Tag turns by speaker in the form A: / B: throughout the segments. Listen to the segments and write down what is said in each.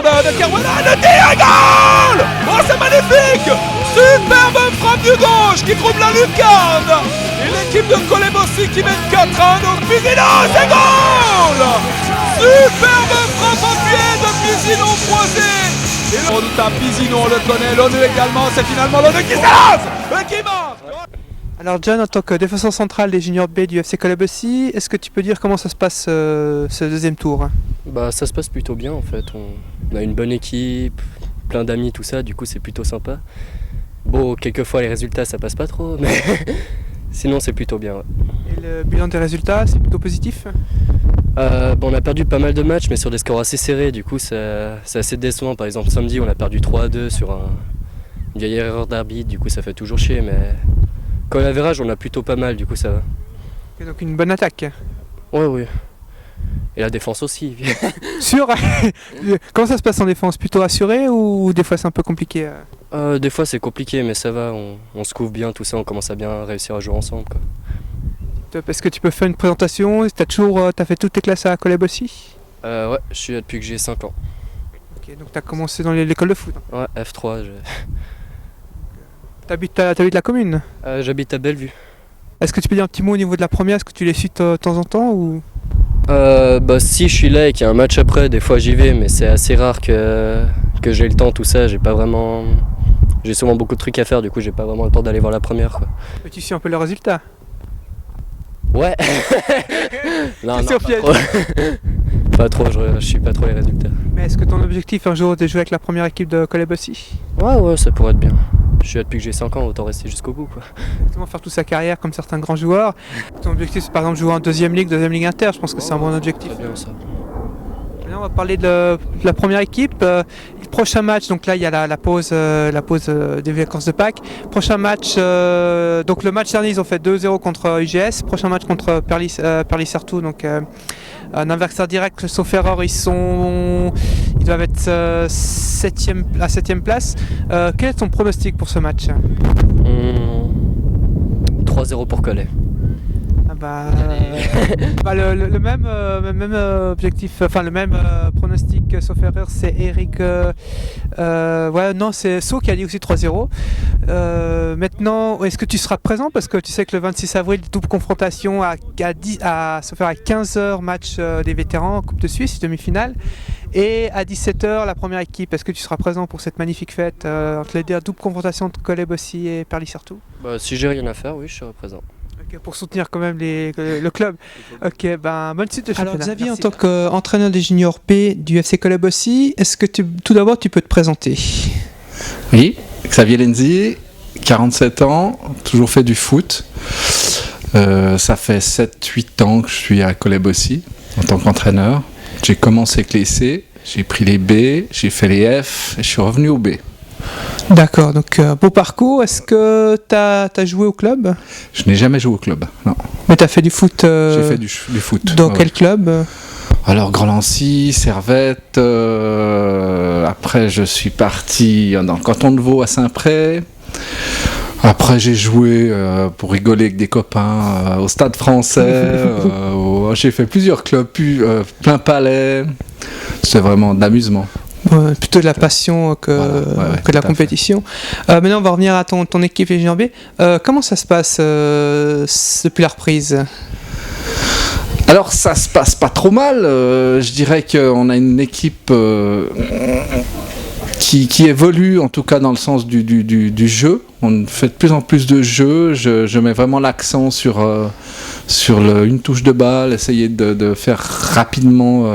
A: récupération de Caruana, le tir, goal! Oh, c'est magnifique! Superbe frappe du gauche qui trouve la lucarne! Et l'équipe de Colebossi qui mène 4-1, donc Pisino, c'est goal! Superbe frappe à pied de Pisino croisé! Et le redoutable Pisino, on le connaît, l'ONU également, c'est finalement l'ONU qui s'élance et qui marque!
B: Alors John, en tant que défenseur central des juniors B du FC Colebossi, est-ce que tu peux dire comment ça se passe ce deuxième tour?
C: Bah ça se passe plutôt bien en fait, on a une bonne équipe, plein d'amis, tout ça, du coup c'est plutôt sympa. Bon, quelquefois les résultats ça passe pas trop, mais sinon c'est plutôt bien. Ouais.
B: Et le bilan des résultats, c'est plutôt positif?
C: On a perdu pas mal de matchs mais sur des scores assez serrés, du coup c'est assez décevant. Par exemple samedi on a perdu 3-2 sur une vieille erreur d'arbitre, du coup ça fait toujours chier, mais quand il y a l'avérage on a plutôt pas mal, du coup ça va.
B: Et donc une bonne attaque?
C: Ouais, oui. Et la défense aussi.
B: Sûr? Comment ça se passe en défense? Plutôt assuré ou des fois c'est un peu compliqué?
C: Des fois c'est compliqué mais ça va, on se couvre bien, tout ça, on commence à bien réussir à jouer ensemble, quoi.
B: Est-ce que tu peux faire une présentation? T'as fait toutes tes classes à Colebossi?
C: Ouais, je suis là depuis que j'ai 5 ans.
B: Ok, donc t'as commencé dans l'école de foot?
C: Ouais, F3.
B: T'habites la commune?
C: J'habite à Bellevue.
B: Est-ce que tu peux dire un petit mot au niveau de la première? Est-ce que tu les suis de temps en temps ou...
C: Si je suis là et qu'il y a un match après, des fois j'y vais, mais c'est assez rare que j'ai le temps, tout ça. J'ai souvent beaucoup de trucs à faire, du coup j'ai pas vraiment le temps d'aller voir la première, quoi.
B: Mais tu suis un peu le résultat?
C: Ouais. Non,
B: pas trop.
C: Pas trop, je suis pas trop les résultats.
B: Mais est-ce que ton objectif un jour est de jouer avec la première équipe de Colebossi?
C: Ouais, ça pourrait être bien. Je suis là depuis que j'ai 5 ans, autant rester jusqu'au bout, quoi.
B: Exactement, faire toute sa carrière comme certains grands joueurs. Ton objectif c'est par exemple jouer en deuxième ligue inter, je pense que c'est un bon objectif.
C: Très bien ça.
B: Maintenant on va parler de la première équipe. Le prochain match, donc là il y a la pause des vacances de Pâques. Prochain match, donc le match dernier ils ont fait 2-0 contre UGS. Prochain match contre Perlis-Sartou, donc un adversaire direct, sauf erreur, ils doivent être à 7ème place. Quel est ton pronostic pour ce match?
C: 3-0 pour Collet.
B: Le même objectif, enfin le même pronostic, sauf erreur, c'est Eric. C'est So qui a dit aussi 3-0. Maintenant, est-ce que tu seras présent? Parce que tu sais que le 26 avril, double confrontation à 15h, match des vétérans, Coupe de Suisse, demi-finale. Et à 17h, la première équipe. Est-ce que tu seras présent pour cette magnifique fête entre les deux, double confrontation entre Colebossi et Perlis-Sartou?
C: Si j'ai rien à faire, oui, je serai présent.
B: Pour soutenir quand même le club. Ok, bonne suite de championnat. Alors Xavier, en tant qu'entraîneur des juniors P du FC Colebossi, est-ce que tout d'abord tu peux te présenter?
D: Oui, Xavier Lenzi, 47 ans, toujours fait du foot. Ça fait 7-8 ans que je suis à Colebossi en tant qu'entraîneur. J'ai commencé avec les C, j'ai pris les B, j'ai fait les F et je suis revenu au B.
B: D'accord, donc beau parcours. Est-ce que tu as joué au club?
D: Je n'ai jamais joué au club, non.
B: Mais tu as fait du foot?
D: J'ai fait du foot.
B: Dans quel club?
D: Alors Grand Lancy, Servette, après je suis parti dans le canton de Vaud à Saint-Pré. Après j'ai joué pour rigoler avec des copains au Stade Français. J'ai fait plusieurs clubs, plein palais. C'est vraiment de l'amusement.
B: Plutôt de la passion que de la compétition. Maintenant, on va revenir à ton équipe les juniors B. Comment ça se passe depuis la reprise?
D: Alors, ça se passe pas trop mal. Je dirais qu'on a une équipe qui évolue, en tout cas dans le sens du jeu. On fait de plus en plus de jeux. Je mets vraiment l'accent sur une touche de balle, essayer de faire rapidement...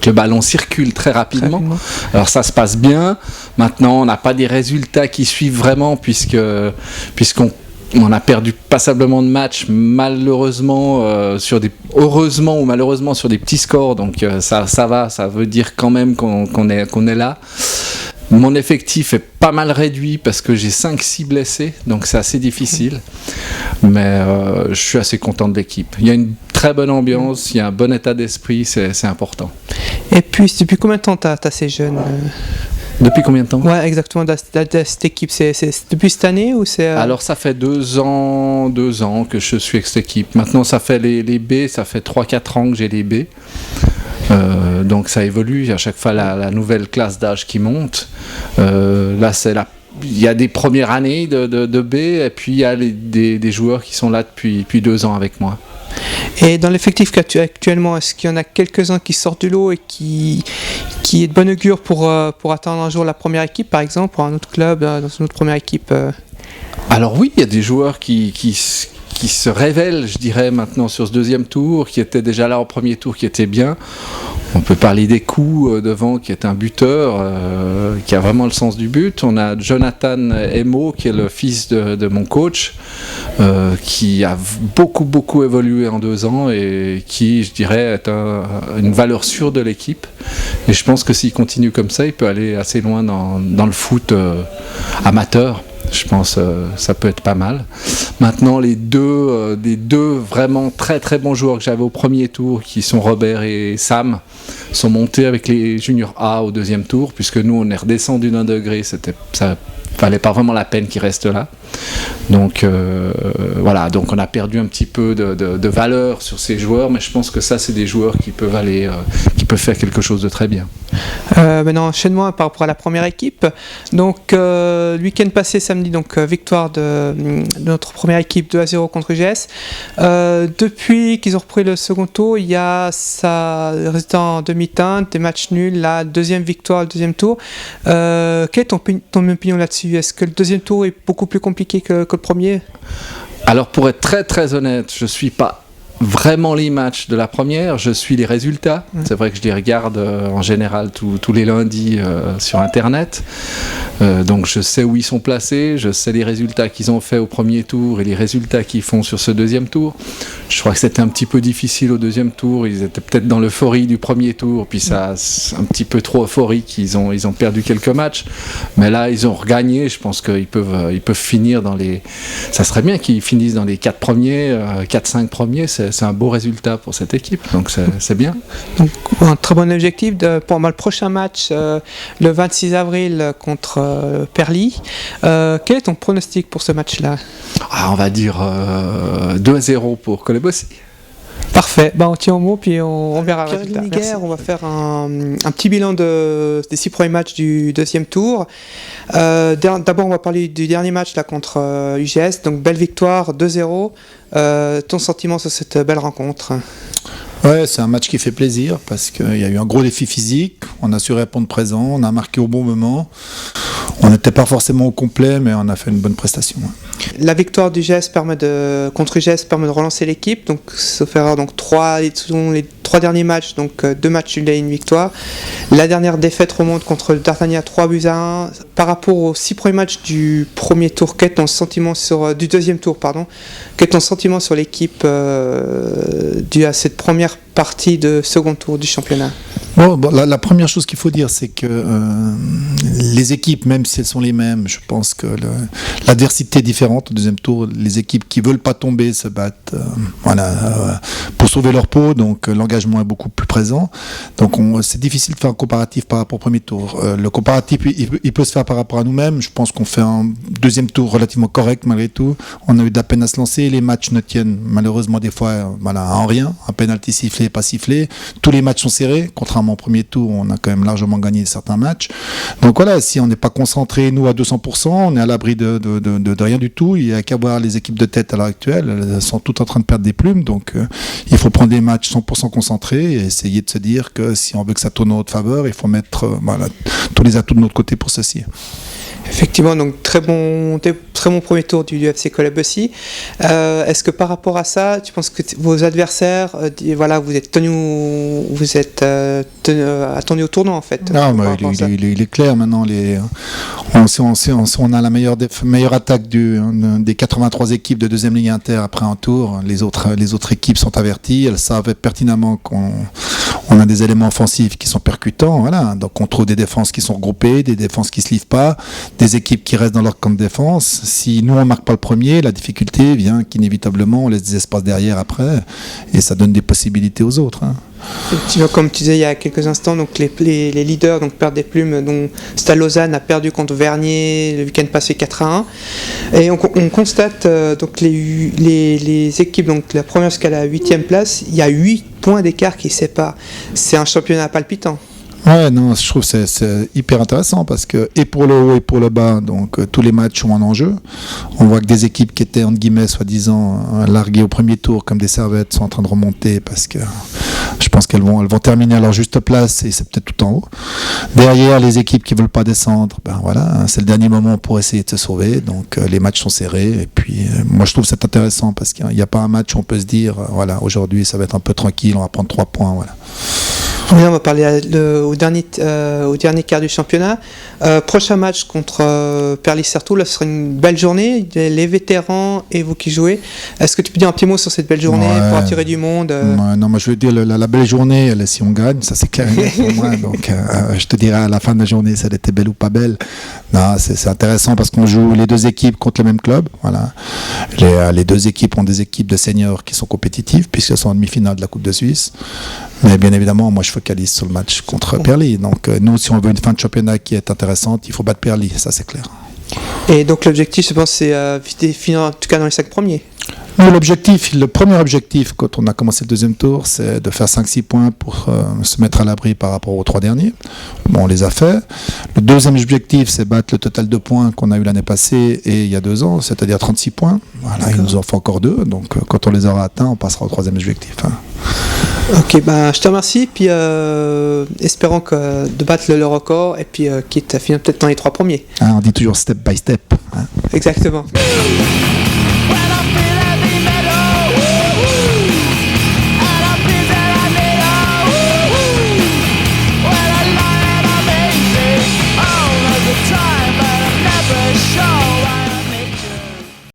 D: que le ballon circule très rapidement. Alors ça se passe bien. Maintenant, on n'a pas des résultats qui suivent vraiment puisqu'on a perdu passablement de matchs, malheureusement heureusement ou malheureusement sur des petits scores. Donc ça va, ça veut dire quand même qu'on est là. Mon effectif est pas mal réduit parce que j'ai 5-6 blessés, donc c'est assez difficile. Mais je suis assez content de l'équipe. Il y a une très bonne ambiance, il y a un bon état d'esprit, c'est important.
B: Et puis, depuis combien de temps tu as ces jeunes
D: Depuis combien de temps?
B: Ouais, exactement, cette équipe, c'est depuis cette année ou c'est...
D: Alors ça fait 2 ans que je suis avec cette équipe. Maintenant ça fait les B, ça fait 3-4 ans que j'ai les B. Donc ça évolue, à chaque fois la nouvelle classe d'âge qui monte. Là, il y a des premières années de B, et puis il y a des joueurs qui sont là depuis 2 ans avec moi.
B: Et dans l'effectif que tu as actuellement, est-ce qu'il y en a quelques-uns qui sortent du lot et qui est de bonne augure pour atteindre un jour la première équipe, par exemple, pour un autre club, dans une autre première équipe
D: Alors oui, il y a des joueurs qui se révèlent, je dirais, maintenant sur ce deuxième tour, qui étaient déjà là au premier tour, qui étaient bien. On peut parler des coups devant, qui est un buteur, qui a vraiment le sens du but. On a Jonathan Emo, qui est le fils de mon coach, qui a beaucoup évolué en 2 ans et qui, je dirais, est une valeur sûre de l'équipe. Et je pense que s'il continue comme ça, il peut aller assez loin dans le foot amateur. Je pense que ça peut être pas mal. Maintenant, les deux vraiment très bons joueurs que j'avais au premier tour, qui sont Robert et Sam, sont montés avec les juniors A au deuxième tour, puisque nous, on est redescendu d'1 degré. Ça valait pas vraiment la peine qu'ils restent là. Donc voilà, donc on a perdu un petit peu de valeur sur ces joueurs, mais je pense que ça, c'est des joueurs qui peuvent faire quelque chose de très bien.
B: Maintenant, enchaînement par rapport à la première équipe. Donc, le week-end passé, samedi, donc victoire de notre première équipe 2-0 contre UGS. Depuis qu'ils ont repris le second tour, il y a ça résultat en demi-teinte, des matchs nuls, la deuxième victoire, le deuxième tour. Quelle est ton opinion là-dessus? Est-ce que le deuxième tour est beaucoup plus compliqué que le premier?
D: Alors, pour être très honnête, je suis pas vraiment les matchs de la première, je suis les résultats. C'est vrai que je les regarde en général tous les lundis sur internet, donc je sais où ils sont placés, je sais les résultats qu'ils ont fait au premier tour et les résultats qu'ils font sur ce deuxième tour. Je crois que c'était un petit peu difficile au deuxième tour, ils étaient peut-être dans l'euphorie du premier tour, puis ça un petit peu trop euphorique, ils ont perdu quelques matchs, mais là ils ont regagné. Je pense qu'ils peuvent finir dans les, ça serait bien qu'ils finissent dans les 4 premiers, 4-5 premiers. C'est un beau résultat pour cette équipe, donc c'est bien.
B: Donc, un très bon objectif pour le prochain match, le 26 avril contre Perly. Quel est ton pronostic pour ce match-là?
D: On va dire 2-0 pour Colebossy.
B: Parfait, on tient au mot puis on verra. On va faire un petit bilan des 6 premiers matchs du deuxième tour. D'abord, on va parler du dernier match là, contre UGS, donc belle victoire 2-0. Ton sentiment sur cette belle rencontre?
E: Ouais, c'est un match qui fait plaisir parce qu'il y a eu un gros défi physique, on a su répondre présent, on a marqué au bon moment. On n'était pas forcément au complet, mais on a fait une bonne prestation.
B: La victoire du GS contre UGS permet de relancer l'équipe, donc ça fera donc les 3 derniers matchs, donc 2 matchs nuls et 1 victoire. La dernière défaite remonte contre le Dartagnan 3-1. Par rapport aux 6 premiers matchs du premier tour, quel est ton sentiment du deuxième tour, pardon, quel est ton sentiment sur l'équipe dû à cette première partie de second tour du championnat?
E: La première chose qu'il faut dire, c'est que les équipes, même si elles sont les mêmes, je pense que l'adversité est différente au deuxième tour. Les équipes qui ne veulent pas tomber se battent pour sauver leur peau, donc l'engagement est beaucoup plus présent. Donc c'est difficile de faire un comparatif par rapport au premier tour. Le comparatif, il peut se faire par rapport à nous-mêmes. Je pense qu'on fait un deuxième tour relativement correct malgré tout. On a eu de la peine à se lancer. Les matchs ne tiennent malheureusement des fois en rien. Un penalty sifflé, pas sifflé. Tous les matchs sont serrés, contrairement au premier tour, on a quand même largement gagné certains matchs. Donc voilà, si on n'est pas concentré, nous, à 200%, on est à l'abri de rien du tout. Il n'y a qu'à voir les équipes de tête à l'heure actuelle. Elles sont toutes en train de perdre des plumes. Donc il faut prendre des matchs 100% concentrés et essayer de se dire que si on veut que ça tourne en notre faveur, il faut mettre tous les atouts de notre côté pour ceci.
B: Effectivement, donc très bon premier tour du FC Colebossy. Est-ce que par rapport à ça, tu penses que vos adversaires, vous êtes attendus au tournant en fait?
E: Non, il est clair maintenant. On a la meilleure attaque des 83 équipes de deuxième ligue inter après un tour. Les autres équipes sont averties. Elles savent pertinemment qu'on a des éléments offensifs qui sont percutants. Voilà. Donc on trouve des défenses qui sont regroupées, des défenses qui se livrent pas, des équipes qui restent dans leur camp de défense. Si nous on marque pas le premier, la difficulté vient qu'inévitablement on laisse des espaces derrière après et ça donne des possibilités aux autres.
B: Comme tu disais il y a quelques instants, donc les leaders perdent des plumes, dont Stade Lausanne a perdu contre Vernier le week-end passé 4-1. Et on constate donc les équipes, donc la première jusqu'à la 8e place, il y a 8 points d'écart qui séparent. C'est un championnat palpitant.
E: Ouais, non, je trouve que c'est hyper intéressant parce que, et pour le haut et pour le bas, donc tous les matchs ont un enjeu. On voit que des équipes qui étaient, entre guillemets, soi-disant, larguées au premier tour comme des servettes sont en train de remonter parce que je pense qu'elles vont terminer à leur juste place et c'est peut-être tout en haut. Derrière, les équipes qui veulent pas descendre, ben voilà, c'est le dernier moment pour essayer de se sauver. Donc les matchs sont serrés et puis moi je trouve que c'est intéressant parce qu'il n'y a pas un match où on peut se dire, voilà, aujourd'hui ça va être un peu tranquille, on va prendre 3 points, voilà.
B: On va parler au dernier quart du championnat. Prochain match contre Perlis-Certoul, là, ce sera une belle journée. Les vétérans et vous qui jouez. Est-ce que tu peux dire un petit mot sur cette belle journée pour attirer du monde
E: Ouais, non, moi je veux dire, la belle journée, elle est si on gagne, ça c'est clair et net pour moi. Donc je te dirai à la fin de la journée si elle était belle ou pas belle. Non, c'est intéressant parce qu'on joue les deux équipes contre le même club. Voilà. Les deux équipes ont des équipes de seniors qui sont compétitives puisqu'elles sont en demi-finale de la Coupe de Suisse. Mais bien évidemment, moi je focalise sur le match contre Perlis. Donc nous, si on veut une fin de championnat qui est intéressante, il faut battre Perlis, ça c'est clair.
B: Et donc l'objectif, je pense, c'est finir en tout cas dans les 5 premiers.
E: Nous, le premier objectif quand on a commencé le deuxième tour, c'est de faire 5-6 points pour se mettre à l'abri par rapport aux 3 derniers. Bon, on les a fait. Le deuxième objectif, c'est battre le total de points qu'on a eu l'année passée et il y a 2 ans, c'est-à-dire 36 points. Voilà, il nous en faut encore 2. Donc quand on les aura atteints, on passera au 3e objectif. Hein.
B: Ok, je te remercie, puis espérons de battre le record et puis quitte à finir peut-être dans les 3 premiers.
E: Hein, on dit toujours step by step. Hein.
B: Exactement.